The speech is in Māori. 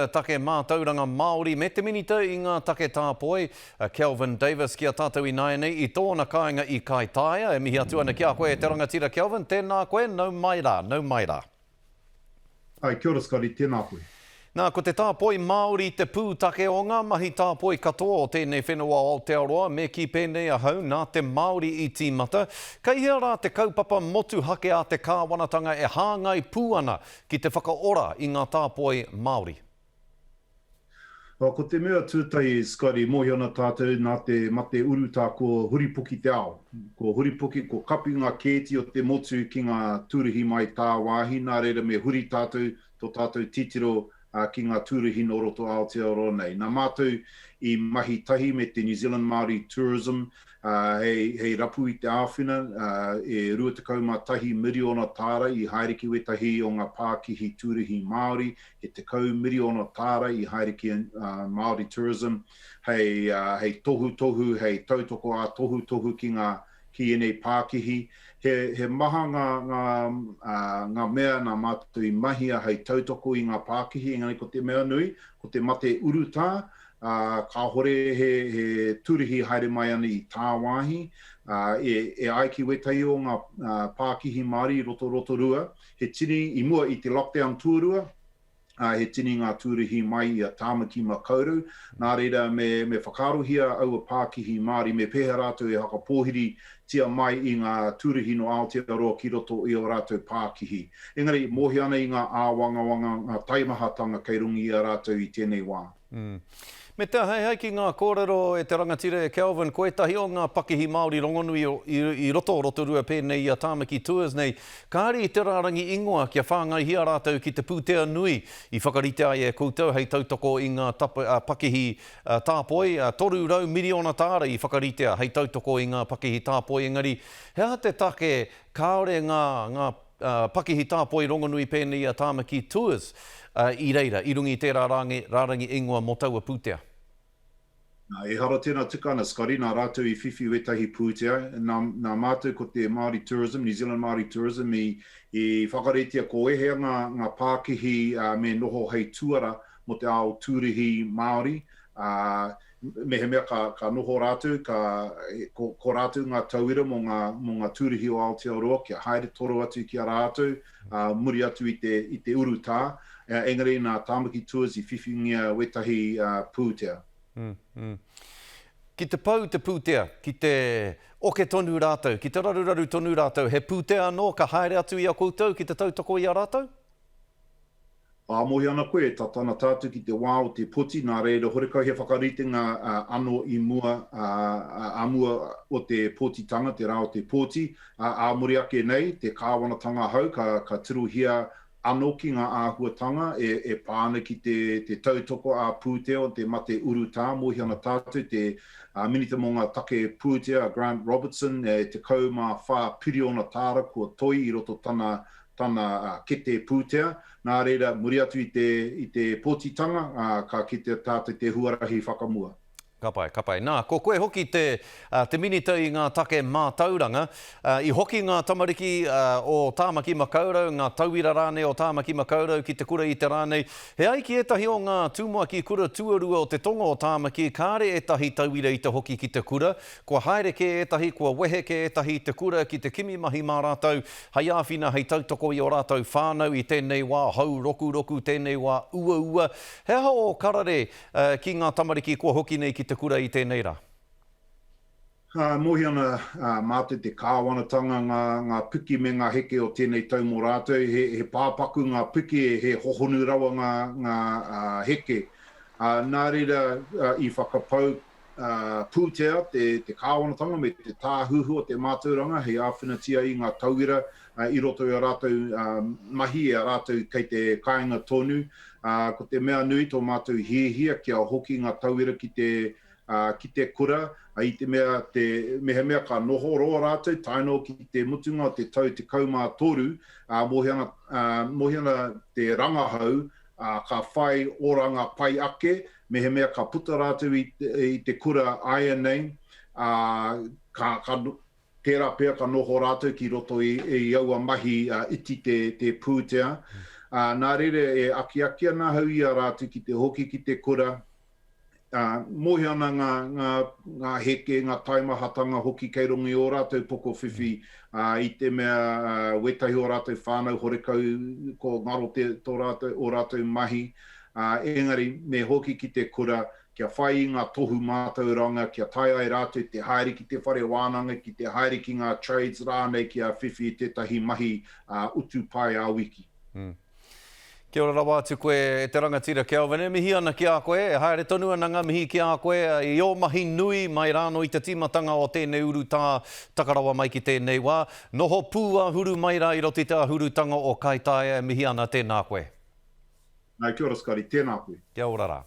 take mātauranga Māori me te minita i ngā take tāpoi. Kelvin Davis kia tātou i nai nei i tōna kāinga i Kaitaia. E mihi atu ana kia koe e te rangatira Kelvin. Tēnā koe, nau mai rā, nau mai rā. Ai, kia ora Skari, tēnā koe. Nā, ko te tāpoi Māori te pūtake o ngā mahi tāpoi katoa o tēnei whenua o Aotearoa me ki pēnei ahau nā te Māori i tīmata. Kei hea rā te kaupapa motu hake a te kāwanatanga e hāngai pūana ki te whakaora i ngā tāpoi Māori. Ko te mea tūtai, Skari, mohi ana tātou nā te mate uruta ko huripuki te ao. Ko huripuki, ko kapi ngā kēti o te motu ki ngā tūruhi mai tā wāhi, nā reira me huri tātou, tō tātou titiro ki ngā tūruhi no roto Aotearoa nei. Nā mātou i mahi tahi me te New Zealand Māori Tourism, hei rapu i te āwhina, e rua te kauma tahi miriona tāra i haeriki wetahi o ngā Pākihi tūruhi Māori, he te kau miriona tāra i haeriki Māori Tourism, hei tohu, hei tautoko a tohu ki enei Pākihi. He maha ngā mea nā mātou i mahia hei tautoko i ngā Pākihi, engari ko te mea nui, ko te mate uruta, ka hore he tūrihi haere mai ana i tā wāhi, e ai ki wetahi o ngā Pākihi Māori roto rua, he tini i mua i te lockdown tuarua, he tini ngā tūrihi mai i a Tāmaki Makaurau, nā reira me whakarohia au a Pākihi Māori me pēhea rātou e haka pōhiri tia mai i ngā tūrihi no Aotearoa ki roto i o rātou Pākihi. Engari, mohi ana i ngā āwangawanga, ngā taimahatanga kei rungi i a rātou i tēnei wā. Me te hei ki ngā kōrero e te rangatira e Kelvin, ko etahi o ngā Pakihi Māori rongonui i roto rua pēnei i a Tāmaki Tours nei, kāri i te rārangi ingoa kia whāngai hia rātou ki te pūtea nui i whakarite ai e koutou hei tautoko i ngā Pakihi tāpoi, 3 miliona tāra i whakaritea hei tautoko i ngā Pakihi tāpoi, engari, hea te take kāore ngā Pakihi tāpoi rongonui pēnei i a Tāmaki Tours i reira, i rungi te rārangi ingoa mo taua pūtea. E hara tēnā tukana, Skari, nā rātou i whiwhi wetahi pūtea. Nā mātou ko te Māori Tourism, New Zealand Māori Tourism, i whakaretia ko ehea ngā Pākihi me noho hei tuara mo te ao tūrihi Māori. Me he mea ka noho rātou, ko rātou ngā tauira mo ngā tūrihi o Aotearoa, kia haere toro atu ki a rātou, muri atu i te urutā. Engari nā Tāmaki Tours i whiwhingia wetahi pūtea. Ki te pau te pūtea, ki te oke tonu rātou, ki te raru tonu rātou, he pūtea anō ka haere atu i a koutou ki te tautoko i a rātou? Mohi ana koe, tātana tātou ki te wā o te poti, nā reira horekau he whakaritenga anō i mua, amua o te potitanga, te rā o te poti, muri ake nei, te kāwanatanga hau, ka tiruhia anō ki ngā āhuatanga e pāna ki te tautoko a pūtea o te mate urutā, mohi ana tātou te minita mō ngā take pūtea, Grant Robertson, te kau mā whā piriona tāra kua toi i roto tana kete pūtea, nā reira muri atu i te pōtitanga, ka kite tātou te huarahi whakamua. Kapai. Nā, ko koe hoki te minita i ngā take mātauranga, i hoki ngā tamariki o Tāmaki Makaurau, ngā tauira rānei o Tāmaki Makaurau ki te kura i te rānei. He ai ki etahi o ngā tūmua ki kura tuarua o te tonga o Tāmaki, kāre etahi tauira i te hoki ki te kura, kua haere ke etahi, kua wehe ke etahi te kura ki te kimi mahi mā rātou, hei āwhina hei tautoko i o rātou whānau i tēnei wā, hau roku tēnei wā, ua. He hao o karare ki ngā tamariki kua hoki nei ki te kura i tēnei rā? Mohi ana mātou te kāwanatanga ngā piki me ngā heke o tēnei tau mō rātou. He pāpaku ngā piki, he hohonu rawa ngā heke. Nā reira i whakapau pūtea te kāwanatanga me te tāhuhu o te mātauranga, hei āwhinatia i ngā tauira i roto i a rātou mahi e a rātou kei te kāinga tonu. Ko te mea nui tō mātou hiehia kia hoki ngā tauira ki te kura, i te mea he mea ka noho roa rātou, taino ki te mutunga o te tau te kaumā toru, mohi ana te rangahau, ka whai oranga pai ake, me he mea ka puta rātou i te kura aia nei, tērā pēr ka noho rātou ki roto i aua mahi iti te pūtea. Nā rere e aki ana hau ia rātu ki te hoki ki te kura. Mohi ana ngā heke, ngā taimahatanga hoki kei rongi o rātou poko whiwhi I te mea wetahi o rātou whānau horekau ko ngaro o rātou mahi. Engari, me hoki ki te kura, kia whai ngā tohu mātauranga, kia tai ai rātou te haere ki te whare wānanga, ki te haere ki ngā trades rānei kia whiwhi tētahi mahi utu pai a wiki. Kia ora rawa atu koe e te rangatira Kelvin. E mihi ana ki a koe, e haere tonu ana ngā mihi ki a koe, I o mahi nui mai rāno I te timatanga o tēnei uru tā takarawa mai ki tēnei wā. Noho pūa huru mai rā I roti tā hurutanga o Kaitaia, e mihi ana tēnā koe. Nā, kia ora Skari, tēnā koe. Kia ora rā.